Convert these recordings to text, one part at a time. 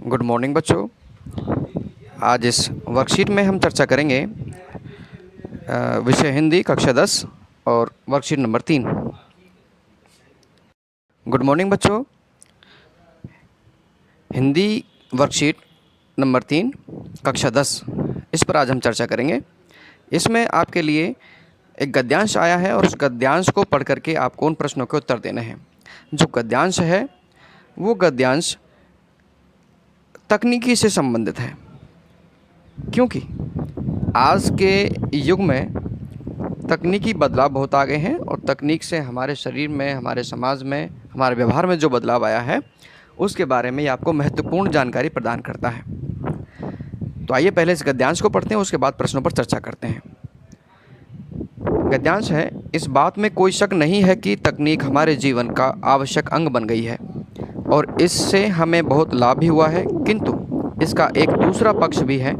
Good morning बच्चों। आज इस वर्कशीट में हम चर्चा करेंगे विषय हिंदी कक्षा 10 और वर्कशीट नंबर 3। गुड मॉर्निंग बच्चों। हिंदी वर्कशीट नंबर 3 कक्षा 10 इस पर आज हम चर्चा करेंगे। इसमें आपके लिए एक गद्यांश आया है और उस गद्यांश को पढ़ करके आपको उन प्रश्नों के उत्तर देने हैं। जो गद्यांश है वो गद्यांश तकनीकी से संबंधित है, क्योंकि आज के युग में तकनीकी बदलाव बहुत आ गए हैं और तकनीक से हमारे शरीर में, हमारे समाज में, हमारे व्यवहार में जो बदलाव आया है उसके बारे में ये आपको महत्वपूर्ण जानकारी प्रदान करता है। तो आइए पहले इस गद्यांश को पढ़ते हैं, उसके बाद प्रश्नों पर चर्चा करते हैं। गद्यांश है, इस बात में कोई शक नहीं है कि तकनीक हमारे जीवन का आवश्यक अंग बन गई है और इससे हमें बहुत लाभ भी हुआ है, किंतु इसका एक दूसरा पक्ष भी है।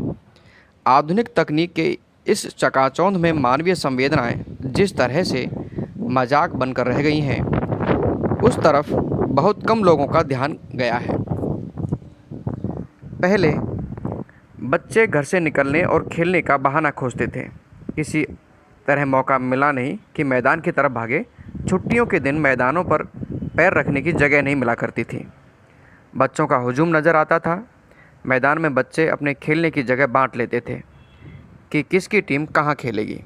आधुनिक तकनीक के इस चकाचौंध में मानवीय संवेदनाएं जिस तरह से मजाक बनकर रह गई हैं, उस तरफ बहुत कम लोगों का ध्यान गया है। पहले बच्चे घर से निकलने और खेलने का बहाना खोजते थे। किसी तरह मौका मिला नहीं कि मैदान की तरफ भागे। छुट्टियों के दिन मैदानों पर पैर रखने की जगह नहीं मिला करती थी। बच्चों का हुजूम नज़र आता था। मैदान में बच्चे अपने खेलने की जगह बांट लेते थे कि किसकी टीम कहाँ खेलेगी।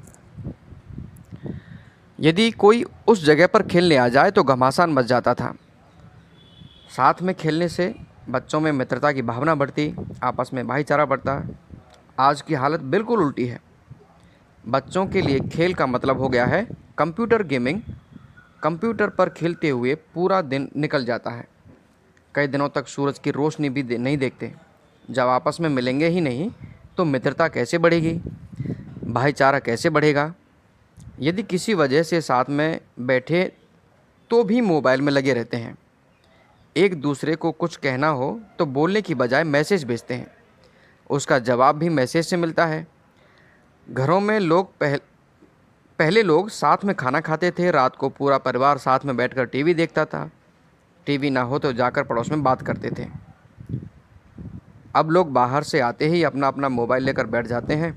यदि कोई उस जगह पर खेलने आ जाए तो घमासान मच जाता था। साथ में खेलने से बच्चों में मित्रता की भावना बढ़ती, आपस में भाईचारा बढ़ता। आज की हालत बिल्कुल उल्टी है। बच्चों के लिए खेल का मतलब हो गया है कंप्यूटर गेमिंग। कंप्यूटर पर खेलते हुए पूरा दिन निकल जाता है। कई दिनों तक सूरज की रोशनी भी नहीं देखते। जब आपस में मिलेंगे ही नहीं तो मित्रता कैसे बढ़ेगी, भाईचारा कैसे बढ़ेगा। यदि किसी वजह से साथ में बैठे तो भी मोबाइल में लगे रहते हैं। एक दूसरे को कुछ कहना हो तो बोलने की बजाय मैसेज भेजते हैं, उसका जवाब भी मैसेज से मिलता है। घरों में लोग पहले लोग साथ में खाना खाते थे। रात को पूरा परिवार साथ में बैठकर टीवी देखता था। टीवी ना हो तो जाकर पड़ोस में बात करते थे। अब लोग बाहर से आते ही अपना अपना मोबाइल लेकर बैठ जाते हैं।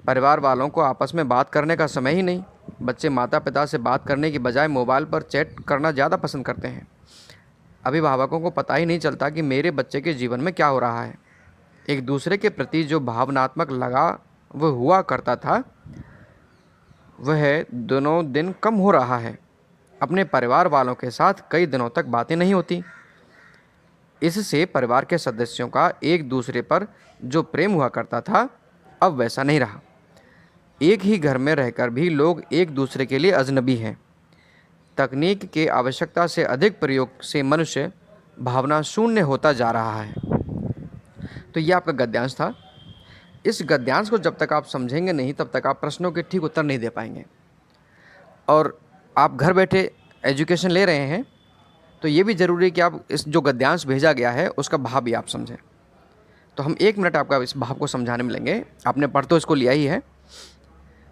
परिवार वालों को आपस में बात करने का समय ही नहीं। बच्चे माता पिता से बात करने की बजाय मोबाइल पर चैट करना ज़्यादा पसंद करते हैं। अभिभावकों को पता ही नहीं चलता कि मेरे बच्चे के जीवन में क्या हो रहा है। एक दूसरे के प्रति जो भावनात्मक लगाव हुआ करता था वह दोनों दिन कम हो रहा है। अपने परिवार वालों के साथ कई दिनों तक बातें नहीं होती। इससे परिवार के सदस्यों का एक दूसरे पर जो प्रेम हुआ करता था अब वैसा नहीं रहा। एक ही घर में रहकर भी लोग एक दूसरे के लिए अजनबी हैं। तकनीक के आवश्यकता से अधिक प्रयोग से मनुष्य भावना शून्य होता जा रहा है। तो यह आपका गद्यांश था। इस गद्यांश को जब तक आप समझेंगे नहीं तब तक आप प्रश्नों के ठीक उत्तर नहीं दे पाएंगे। और आप घर बैठे एजुकेशन ले रहे हैं तो ये भी ज़रूरी है कि आप इस जो गद्यांश भेजा गया है उसका भाव भी आप समझें। तो हम 1 मिनट आपका इस भाव को समझाने में लेंगे। आपने पढ़ तो इसको लिया ही है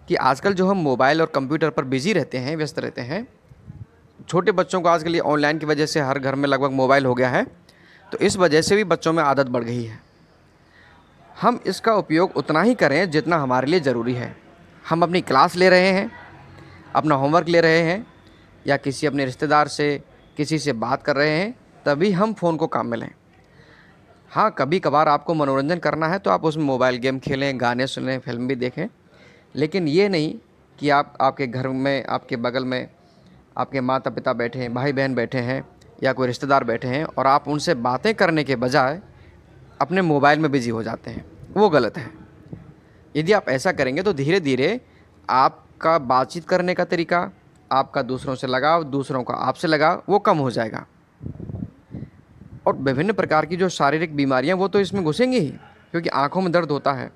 कि आजकल जो हम मोबाइल और कंप्यूटर पर बिजी रहते हैं, व्यस्त रहते हैं। छोटे बच्चों को आजकल ये ऑनलाइन की वजह से हर घर में लगभग मोबाइल हो गया है, तो इस वजह से भी बच्चों में आदत बढ़ गई है। हम इसका उपयोग उतना ही करें जितना हमारे लिए ज़रूरी है। हम अपनी क्लास ले रहे हैं, अपना होमवर्क ले रहे हैं या किसी अपने रिश्तेदार से किसी से बात कर रहे हैं, तभी हम फ़ोन को काम में लें। हाँ, कभी कभार आपको मनोरंजन करना है तो आप उसमें मोबाइल गेम खेलें, गाने सुनें, फिल्म भी देखें, लेकिन ये नहीं कि आप आपके घर में, आपके बगल में आपके माता पिता बैठे हैं, भाई बहन बैठे हैं या कोई रिश्तेदार बैठे हैं और आप उनसे बातें करने के बजाय अपने मोबाइल में बिजी हो जाते हैं। वो गलत है। यदि आप ऐसा करेंगे तो धीरे धीरे आपका बातचीत करने का तरीका, आपका दूसरों से लगाव, दूसरों का आपसे लगाव वो कम हो जाएगा और विभिन्न प्रकार की जो शारीरिक बीमारियां वो तो इसमें घुसेंगी ही, क्योंकि आँखों में दर्द होता है,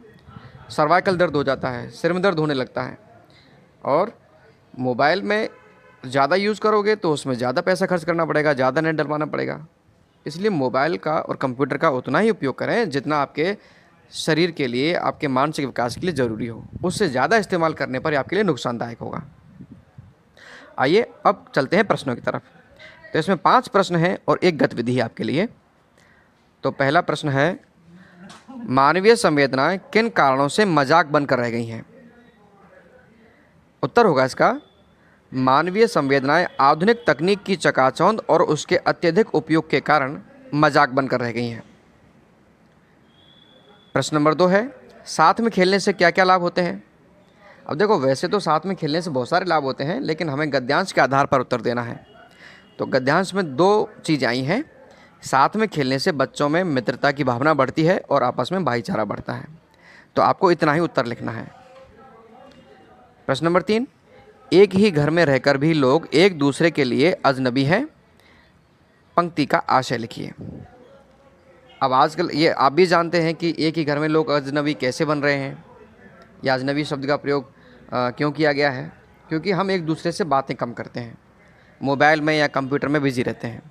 सर्वाइकल दर्द हो जाता है, सिर में दर्द होने लगता है। और मोबाइल में ज़्यादा यूज़ करोगे तो उसमें ज़्यादा पैसा खर्च करना पड़ेगा, ज़्यादा नेट डलवाना पड़ेगा। इसलिए मोबाइल का और कंप्यूटर का उतना ही उपयोग करें जितना आपके शरीर के लिए, आपके मानसिक विकास के लिए ज़रूरी हो। उससे ज़्यादा इस्तेमाल करने पर आपके लिए नुकसानदायक होगा। आइए अब चलते हैं प्रश्नों की तरफ। तो इसमें 5 प्रश्न हैं और एक गतिविधि है आपके लिए। तो पहला प्रश्न है, मानवीय संवेदनाएं किन कारणों से मजाक बनकर रह गई हैं? उत्तर होगा इसका, मानवीय संवेदनाएं आधुनिक तकनीक की चकाचौंध और उसके अत्यधिक उपयोग के कारण मजाक बनकर रह गई हैं। प्रश्न नंबर 2 है, साथ में खेलने से क्या क्या लाभ होते हैं? अब देखो, वैसे तो साथ में खेलने से बहुत सारे लाभ होते हैं, लेकिन हमें गद्यांश के आधार पर उत्तर देना है। तो गद्यांश में 2 चीज़ आई हैं। साथ में खेलने से बच्चों में मित्रता की भावना बढ़ती है और आपस में भाईचारा बढ़ता है। तो आपको इतना ही उत्तर लिखना है। प्रश्न नंबर 3, एक ही घर में रहकर भी लोग एक दूसरे के लिए अजनबी हैं। पंक्ति का आशय लिखिए। अब आजकल ये आप भी जानते हैं कि एक ही घर में लोग अजनबी कैसे बन रहे हैं, या अजनबी शब्द का प्रयोग क्यों किया गया है? क्योंकि हम एक दूसरे से बातें कम करते हैं, मोबाइल में या कंप्यूटर में बिजी रहते हैं।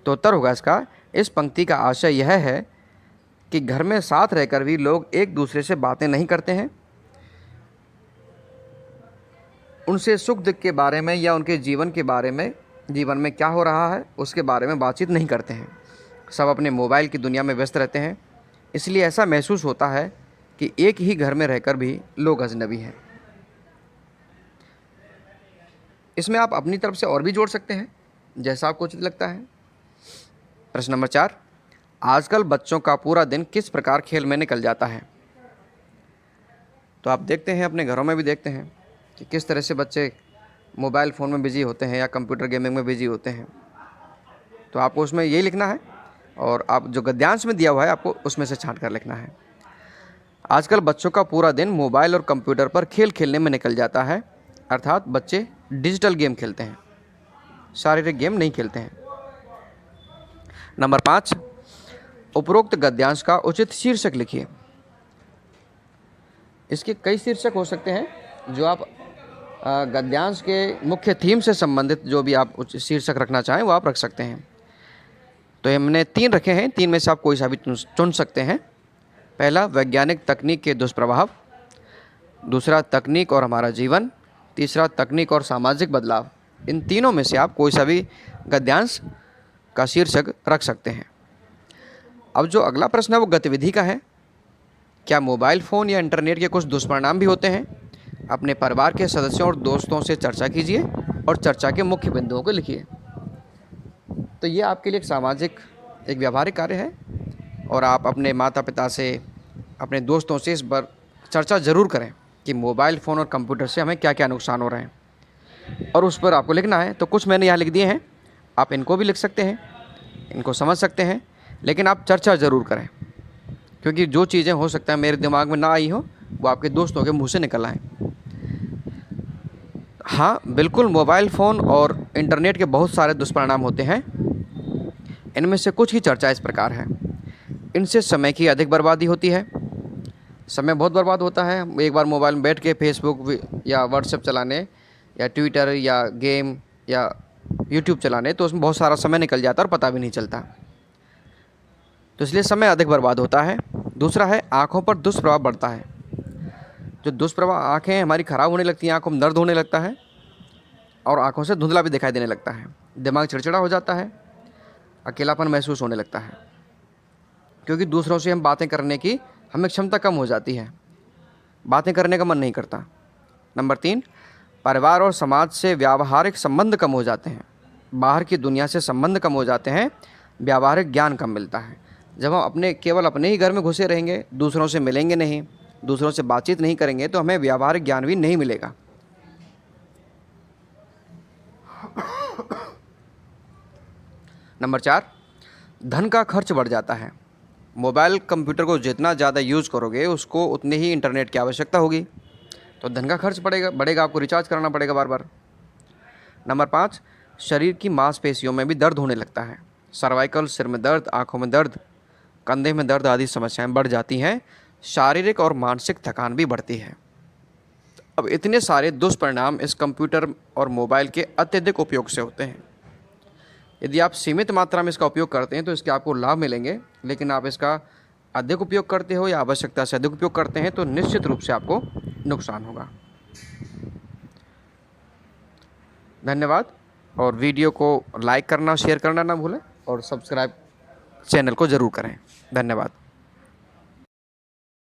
तो उत्तर होगा इसका, इस पंक्ति का आशय यह है कि घर में साथ रहकर भी लोग एक दूसरे से बातें नहीं करते हैं, उनसे सुख दुख के बारे में या उनके जीवन के बारे में, जीवन में क्या हो रहा है उसके बारे में बातचीत नहीं करते हैं। सब अपने मोबाइल की दुनिया में व्यस्त रहते हैं। इसलिए ऐसा महसूस होता है कि एक ही घर में रहकर भी लोग अजनबी हैं। इसमें आप अपनी तरफ से और भी जोड़ सकते हैं, जैसा आपको उचित लगता है। प्रश्न नंबर 4, आजकल बच्चों का पूरा दिन किस प्रकार खेल में निकल जाता है? तो आप देखते हैं, अपने घरों में भी देखते हैं कि किस तरह से बच्चे मोबाइल फ़ोन में बिजी होते हैं या कंप्यूटर गेमिंग में बिजी होते हैं। तो आपको उसमें यही लिखना है, और आप जो गद्यांश में दिया हुआ है आपको उसमें से छांट कर लिखना है। आजकल बच्चों का पूरा दिन मोबाइल और कंप्यूटर पर खेल खेलने में निकल जाता है, अर्थात बच्चे डिजिटल गेम खेलते हैं, शारीरिक गेम नहीं खेलते हैं। नंबर 5, उपरोक्त गद्यांश का उचित शीर्षक लिखिए। इसके कई शीर्षक हो सकते हैं, जो आप गद्यांश के मुख्य थीम से संबंधित जो भी आप शीर्षक रखना चाहें वो आप रख सकते हैं। तो हमने 3 रखे हैं, 3 में से आप कोई सा भी चुन सकते हैं। पहला, वैज्ञानिक तकनीक के दुष्प्रभाव। दूसरा, तकनीक और हमारा जीवन। तीसरा, तकनीक और सामाजिक बदलाव। इन तीनों में से आप कोई सा भी गद्यांश का शीर्षक रख सकते हैं। अब जो अगला प्रश्न है वो गतिविधि का है। क्या मोबाइल फ़ोन या इंटरनेट के कुछ दुष्परिणाम भी होते हैं? अपने परिवार के सदस्यों और दोस्तों से चर्चा कीजिए और चर्चा के मुख्य बिंदुओं को लिखिए। तो ये आपके लिए एक सामाजिक, एक व्यावहारिक कार्य है, और आप अपने माता पिता से, अपने दोस्तों से इस पर चर्चा ज़रूर करें कि मोबाइल फ़ोन और कंप्यूटर से हमें क्या क्या नुकसान हो रहे हैं, और उस पर आपको लिखना है। तो कुछ मैंने यहाँ लिख दिए हैं, आप इनको भी लिख सकते हैं, इनको समझ सकते हैं, लेकिन आप चर्चा ज़रूर करें, क्योंकि जो चीज़ें हो सकता है मेरे दिमाग में ना आई हो वो आपके दोस्तों के मुंह से निकल आएँ। हाँ बिल्कुल, मोबाइल फ़ोन और इंटरनेट के बहुत सारे दुष्परिणाम होते हैं। इनमें से कुछ की चर्चा इस प्रकार है। इनसे समय की अधिक बर्बादी होती है, समय बहुत बर्बाद होता है। एक बार मोबाइल में बैठ के फेसबुक या व्हाट्सएप चलाने या ट्विटर या गेम या यूट्यूब चलाने, तो उसमें बहुत सारा समय निकल जाता है और पता भी नहीं चलता। तो इसलिए समय अधिक बर्बाद होता है। दूसरा है, आँखों पर दुष्प्रभाव बढ़ता है। जो दुष्प्रभाव, आँखें हमारी ख़राब होने लगती हैं, आँखों में दर्द होने लगता है और आँखों से धुंधला भी दिखाई देने लगता है। दिमाग चिड़चिड़ा हो जाता है, अकेलापन महसूस होने लगता है, क्योंकि दूसरों से हम बातें करने की हमें क्षमता कम हो जाती है, बातें करने का मन नहीं करता। नंबर 3, परिवार और समाज से व्यावहारिक संबंध कम हो जाते हैं। बाहर की दुनिया से संबंध कम हो जाते हैं, व्यावहारिक ज्ञान कम मिलता है। जब हम केवल अपने ही घर में घुसे रहेंगे, दूसरों से मिलेंगे नहीं, दूसरों से बातचीत नहीं करेंगे, तो हमें व्यावहारिक ज्ञान भी नहीं मिलेगा। नंबर 4, धन का खर्च बढ़ जाता है। मोबाइल कंप्यूटर को जितना ज़्यादा यूज़ करोगे उसको उतनी ही इंटरनेट की आवश्यकता होगी, तो धन का खर्च बढ़ेगा, आपको रिचार्ज कराना पड़ेगा बार बार। नंबर 5, शरीर की मांसपेशियों में भी दर्द होने लगता है। सर्वाइकल, सिर में दर्द, आँखों में दर्द, कंधे में दर्द आदि समस्याएं बढ़ जाती हैं। शारीरिक और मानसिक थकान भी बढ़ती है। अब इतने सारे दुष्परिणाम इस कंप्यूटर और मोबाइल के अत्यधिक उपयोग से होते हैं। यदि आप सीमित मात्रा में इसका उपयोग करते हैं तो इसके आपको लाभ मिलेंगे, लेकिन आप इसका अधिक उपयोग करते हो या आवश्यकता से अधिक उपयोग करते हैं तो निश्चित रूप से आपको नुकसान होगा। धन्यवाद, और वीडियो को लाइक करना, शेयर करना ना भूलें, और सब्सक्राइब चैनल को ज़रूर करें। धन्यवाद।